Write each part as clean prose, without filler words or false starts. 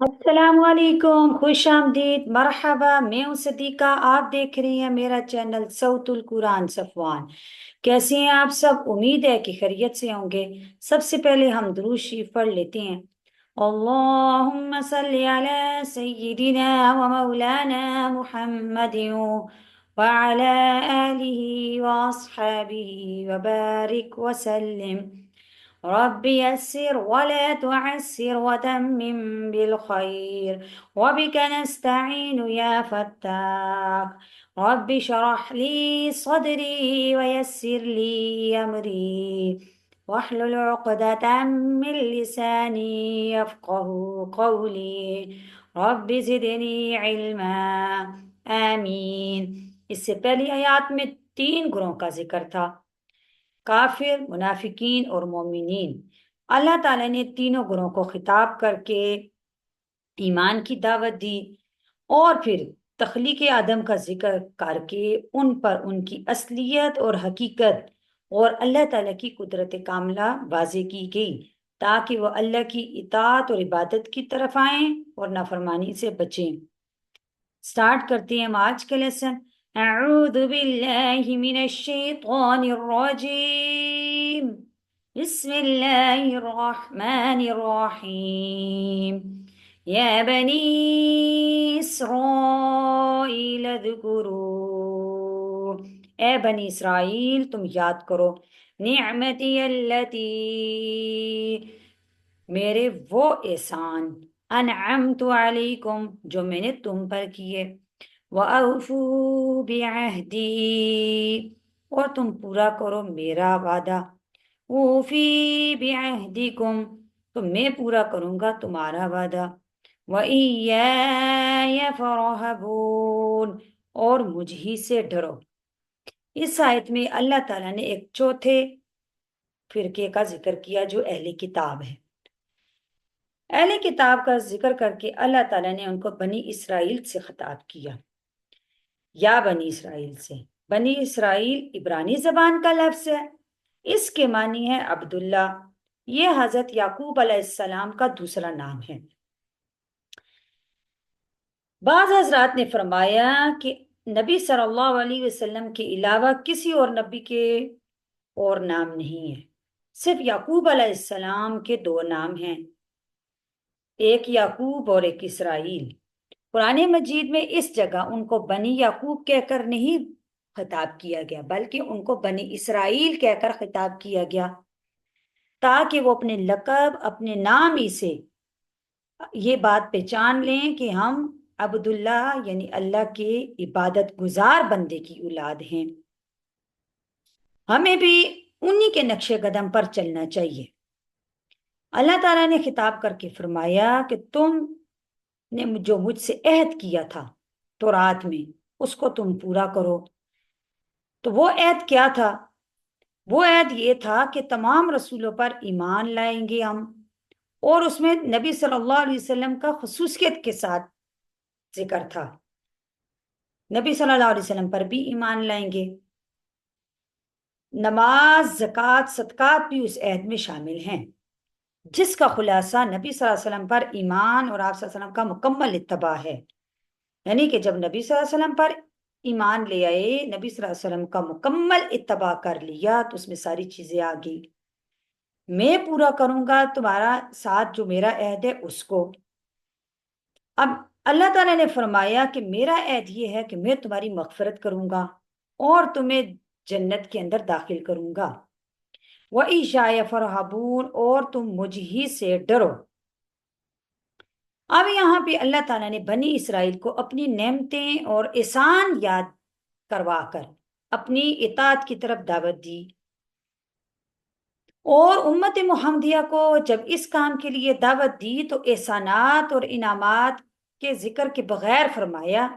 السلام علیکم، خوش آمدید، مرحبا۔ میں ہوں صدیقہ، آپ دیکھ رہی ہیں میرا چینل صوت القرآن صفوان۔ کیسے ہیں آپ سب؟ امید ہے کہ خیریت سے ہوں گے۔ سب سے پہلے ہم درود شریف پڑھ لیتے ہیں۔ اللہم صلی علی سیدنا و مولانا محمد وعلی آلہ واصحابہ وبارک وسلم۔ رب يسر ولا تعسر وتمم بالخير وبك نستعين يا فتاح. رب اشرح لي صدري ويسر لي أمري واحلل عقدة من لساني يفقه قولي رب زدني علما آمین۔ اس سے پہلی آیات میں تین گروہوں کا ذکر تھا: کافر، منافقین اور مومنین۔ اللہ تعالیٰ نے تینوں گروہوں کو خطاب کر کے ایمان کی دعوت دی اور پھر تخلیق آدم کا ذکر کر کے ان پر ان کی اصلیت اور حقیقت اور اللہ تعالیٰ کی قدرت کاملہ واضح کی گئی تاکہ وہ اللہ کی اطاعت اور عبادت کی طرف آئیں اور نافرمانی سے بچیں۔ سٹارٹ کرتے ہیں ہم آج کا لیسن۔ اعوذ باللہ من الشیطان الرجیم، بسم اللہ الرحمن الرحیم۔ یا بنی اسرائیل اذکروا، اے بنی اسرائیل تم یاد کرو، نعمتی اللتی، میرے وہ احسان، انعمت علیکم جو میں نے تم پر کیے، وَأَوْفُوا بِعَہْدِی، اور تم پورا کرو میرا وعدہ، اوفی بعہدکم، تو میں پورا کروں گا تمہارا وعدہ، وَإِيَّايَ فَارْہَبُونِ، اور مجھ ہی سے ڈرو۔ اس آیت میں اللہ تعالیٰ نے ایک چوتھے فرقے کا ذکر کیا جو اہل کتاب ہے۔ اہل کتاب کا ذکر کر کے اللہ تعالیٰ نے ان کو بنی اسرائیل سے خطاب کیا، یا بنی اسرائیل سے۔ بنی اسرائیل عبرانی زبان کا لفظ ہے، اس کے معنی ہے عبداللہ۔ یہ حضرت یعقوب علیہ السلام کا دوسرا نام ہے۔ بعض حضرات نے فرمایا کہ نبی صلی اللہ علیہ وسلم کے علاوہ کسی اور نبی کے اور نام نہیں ہے، صرف یعقوب علیہ السلام کے دو نام ہیں، ایک یعقوب اور ایک اسرائیل۔ قرآن مجید میں اس جگہ ان کو بنی یعقوب کہہ کر نہیں خطاب کیا گیا بلکہ ان کو بنی اسرائیل کہہ کر خطاب کیا گیا تاکہ وہ اپنے لقب، اپنے نام ہی سے یہ بات پہچان لیں کہ ہم عبداللہ یعنی اللہ کے عبادت گزار بندے کی اولاد ہیں، ہمیں بھی انہی کے نقش قدم پر چلنا چاہیے۔ اللہ تعالیٰ نے خطاب کر کے فرمایا کہ تم نے جو مجھ سے عہد کیا تھا تورات میں اس کو تم پورا کرو۔ تو وہ عہد کیا تھا؟ وہ عہد یہ تھا کہ تمام رسولوں پر ایمان لائیں گے ہم، اور اس میں نبی صلی اللہ علیہ وسلم کا خصوصیت کے ساتھ ذکر تھا، نبی صلی اللہ علیہ وسلم پر بھی ایمان لائیں گے۔ نماز، زکوٰۃ، صدقات بھی اس عہد میں شامل ہیں، جس کا خلاصہ نبی صلی اللہ علیہ وسلم پر ایمان اور آپ صلی اللہ علیہ وسلم کا مکمل اتباع ہے۔ یعنی کہ جب نبی صلی اللہ علیہ وسلم پر ایمان لے آئے، نبی صلی اللہ علیہ وسلم کا مکمل اتباع کر لیا تو اس میں ساری چیزیں آ گئی۔ میں پورا کروں گا تمہارا ساتھ جو میرا عہد ہے اس کو۔ اب اللہ تعالیٰ نے فرمایا کہ میرا عہد یہ ہے کہ میں تمہاری مغفرت کروں گا اور تمہیں جنت کے اندر داخل کروں گا، وَإِيَّايَ فَارْہَبُونِ، اور تم مجھ ہی سے ڈرو۔ اب یہاں پہ اللہ تعالیٰ نے بنی اسرائیل کو اپنی نعمتیں اور احسان یاد کروا کر اپنی اطاعت کی طرف دعوت دی، اور امت محمدیہ کو جب اس کام کے لیے دعوت دی تو احسانات اور انعامات کے ذکر کے بغیر فرمایا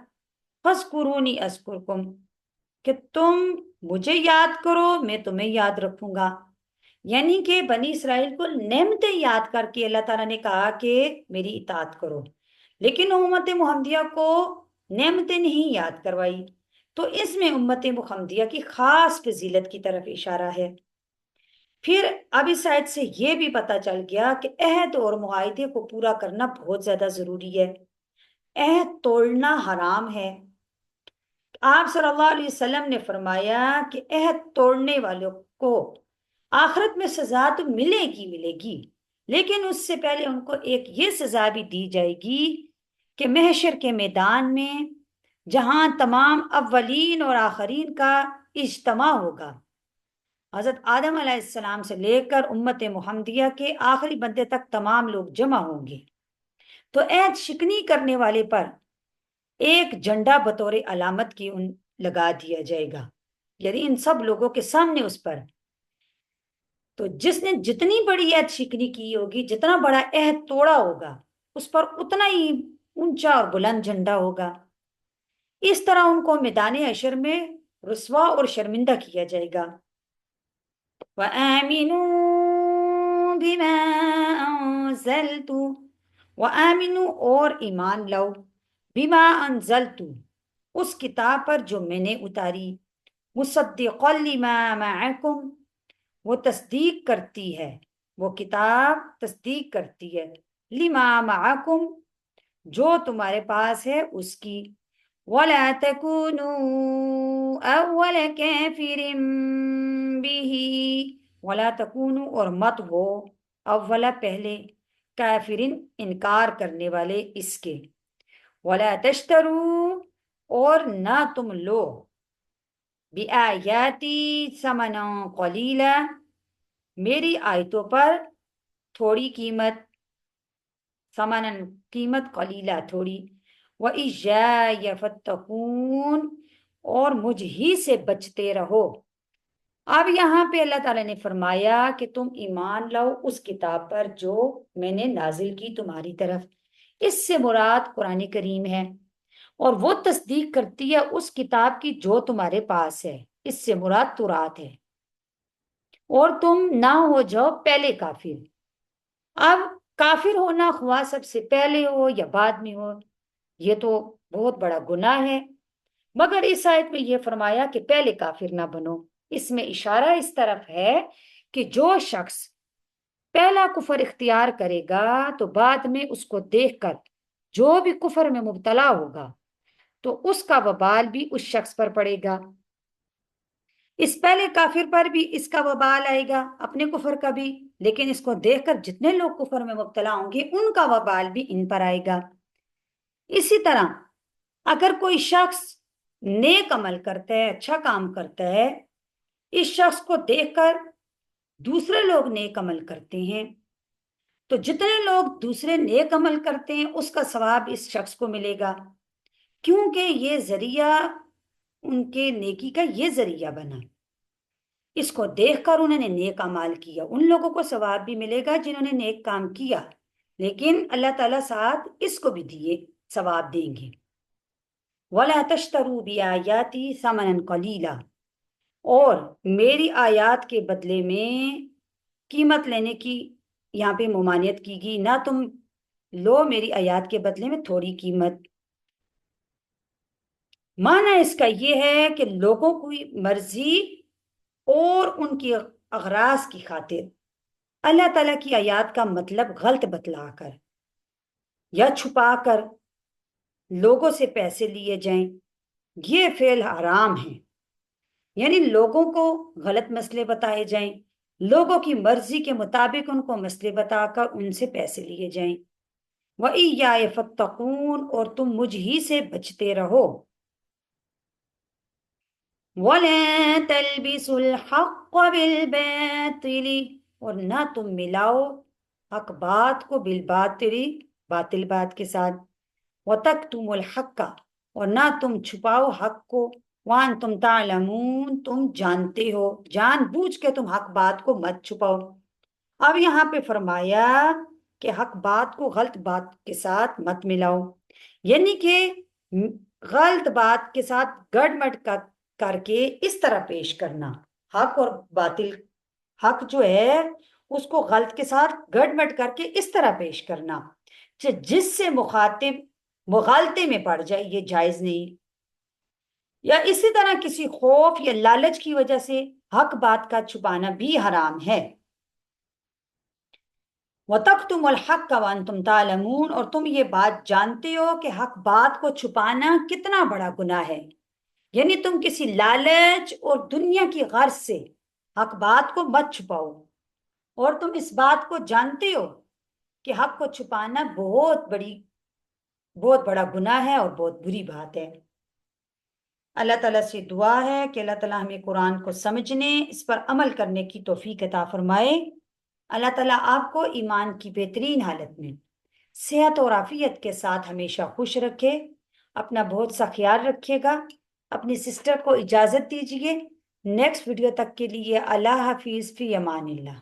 فَاذْكُرُونِی أَذْكُرْکُم، کہ تم مجھے یاد کرو میں تمہیں یاد رکھوں گا۔ یعنی کہ بنی اسرائیل کو نعمتیں یاد کر کے اللہ تعالیٰ نے کہا کہ میری اطاعت کرو، لیکن امت محمدیہ کو نعمتیں نہیں یاد کروائی، تو اس میں امت محمدیہ کی خاص فضیلت کی طرف اشارہ ہے۔ پھر اب اس آیت سے یہ بھی پتہ چل گیا کہ عہد اور معاہدے کو پورا کرنا بہت زیادہ ضروری ہے۔ عہد توڑنا حرام ہے۔ آپ صلی اللہ علیہ وسلم نے فرمایا کہ عہد توڑنے والوں کو آخرت میں سزا تو ملے گی، لیکن اس سے پہلے ان کو ایک یہ سزا بھی دی جائے گی کہ محشر کے میدان میں جہاں تمام اولین اور آخرین کا اجتماع ہوگا، حضرت آدم علیہ السلام سے لے کر امت محمدیہ کے آخری بندے تک تمام لوگ جمع ہوں گے، تو عہد شکنی کرنے والے پر ایک جھنڈا بطور علامت کی ان لگا دیا جائے گا، یعنی ان سب لوگوں کے سامنے اس پر، تو جس نے جتنی بڑی عہد شکنی کی ہوگی، جتنا بڑا عہد توڑا ہوگا، اس پر اتنا ہی اونچا اور بلند جھنڈا ہوگا۔ اس طرح ان کو میدان حشر میں رسوا اور شرمندہ کیا جائے گا۔ وَآمِنُوا بِمَا أَنزَلْتُ، وَآمِنُوا اور ایمان لاؤ، بِمَا أَنزَلْتُ اس کتاب پر جو میں نے اتاری، مُصَدِّقًا لِمَا مَعَكُمْ وہ تصدیق کرتی ہے، وہ کتاب تصدیق کرتی ہے، لِمَا مَعَكُمْ جو تمہارے پاس ہے اس کی، وَلَا تَكُونُوا أَوَّلَ كَافِرٍ بِهِ وَلَا تَكُونُوا اور مت ہو، اولا پہلے، کافرین انکار کرنے والے اس کے، وَلَا تَشْتَرُوا اور نہ تم لو، بِآیاتی ثمنا قلیلا میری آیتوں پر تھوڑی قیمت، ثمنا قیمت، قلیلا تھوڑی، وَإِيَّايَ فَاتَّقُونَ اور مجھ ہی سے بچتے رہو۔ اب یہاں پہ اللہ تعالیٰ نے فرمایا کہ تم ایمان لاؤ اس کتاب پر جو میں نے نازل کی تمہاری طرف، اس سے مراد قرآن کریم ہے، اور وہ تصدیق کرتی ہے اس کتاب کی جو تمہارے پاس ہے، اس سے مراد تورات ہے، اور تم نہ ہو جاؤ پہلے کافر۔ اب کافر ہونا خواہ سب سے پہلے ہو یا بعد میں ہو، یہ تو بہت بڑا گناہ ہے، مگر اس آیت میں یہ فرمایا کہ پہلے کافر نہ بنو۔ اس میں اشارہ اس طرف ہے کہ جو شخص پہلا کفر اختیار کرے گا تو بعد میں اس کو دیکھ کر جو بھی کفر میں مبتلا ہوگا تو اس کا وبال بھی اس شخص پر پڑے گا، اس پہلے کافر پر بھی اس کا وبال آئے گا، اپنے کفر کا بھی، لیکن اس کو دیکھ کر جتنے لوگ کفر میں مبتلا ہوں گے ان کا وبال بھی ان پر آئے گا۔ اسی طرح اگر کوئی شخص نیک عمل کرتا ہے، اچھا کام کرتا ہے، اس شخص کو دیکھ کر دوسرے لوگ نیک عمل کرتے ہیں، تو جتنے لوگ دوسرے نیک عمل کرتے ہیں اس کا ثواب اس شخص کو ملے گا، کیونکہ یہ ذریعہ ان کے نیکی کا یہ ذریعہ بنا، اس کو دیکھ کر انہوں نے نیک اعمال کیا، ان لوگوں کو ثواب بھی ملے گا جنہوں نے نیک کام کیا، لیکن اللہ تعالیٰ ساتھ اس کو بھی دیے ثواب دیں گے۔ وَلَا تَشْتَرُوا بِآيَاتِي ثَمَنًا قَلِيلًا اور میری آیات کے بدلے میں قیمت لینے کی یہاں پہ ممانعت کی گئی، نہ تم لو میری آیات کے بدلے میں تھوڑی قیمت۔ معنی اس کا یہ ہے کہ لوگوں کی مرضی اور ان کی اغراض کی خاطر اللہ تعالیٰ کی آیات کا مطلب غلط بتلا کر یا چھپا کر لوگوں سے پیسے لیے جائیں، یہ فعل حرام ہے، یعنی لوگوں کو غلط مسئلے بتائے جائیں، لوگوں کی مرضی کے مطابق ان کو مسئلے بتا کر ان سے پیسے لیے جائیں۔ وَإِيَّايَ فَاتَّقُونَ اور تم مجھ ہی سے بچتے رہو۔ وَلَا تَلْبِسُوا الْحَقَّ بِالْبَاطِلِ اور نہ تم ملاؤ حق بات کو بالباطل، باطل بات کے ساتھ، وَتَكْتُمُوا الْحَقَّ اور نہ تم چھپاؤ حق کو، وَأَنْتُمْ تَعْلَمُونَ تم جانتے ہو، جان بوجھ کے تم حق بات کو مت چھپاؤ۔ اب یہاں پہ فرمایا کہ حق بات کو غلط بات کے ساتھ مت ملاؤ، یعنی کہ غلط بات کے ساتھ گڑ مٹ کر کے اس طرح پیش کرنا، حق اور باطل، حق جو ہے اس کو غلط کے ساتھ گڑ مٹ کر کے اس طرح پیش کرنا جس سے مخاطب مغالطے میں پڑ جائے، یہ جائز نہیں۔ یا اسی طرح کسی خوف یا لالچ کی وجہ سے حق بات کا چھپانا بھی حرام ہے۔ وَتَكْتُمُ الْحَقَّ وَأَنْتُمْ تَعْلَمُونَ، اور تم یہ بات جانتے ہو کہ حق بات کو چھپانا کتنا بڑا گناہ ہے، یعنی تم کسی لالچ اور دنیا کی غرض سے حق بات کو مت چھپاؤ، اور تم اس بات کو جانتے ہو کہ حق کو چھپانا بہت بڑا گناہ ہے اور بہت بری بات ہے۔ اللہ تعالیٰ سے دعا ہے کہ اللہ تعالیٰ ہمیں قرآن کو سمجھنے، اس پر عمل کرنے کی توفیق عطا فرمائے۔ اللہ تعالیٰ آپ کو ایمان کی بہترین حالت میں صحت اور عافیت کے ساتھ ہمیشہ خوش رکھے۔ اپنا بہت سا خیال رکھیے گا۔ اپنی سسٹر کو اجازت دیجیے۔ نیکسٹ ویڈیو تک کے لیے اللہ حافظ، فی امان اللہ۔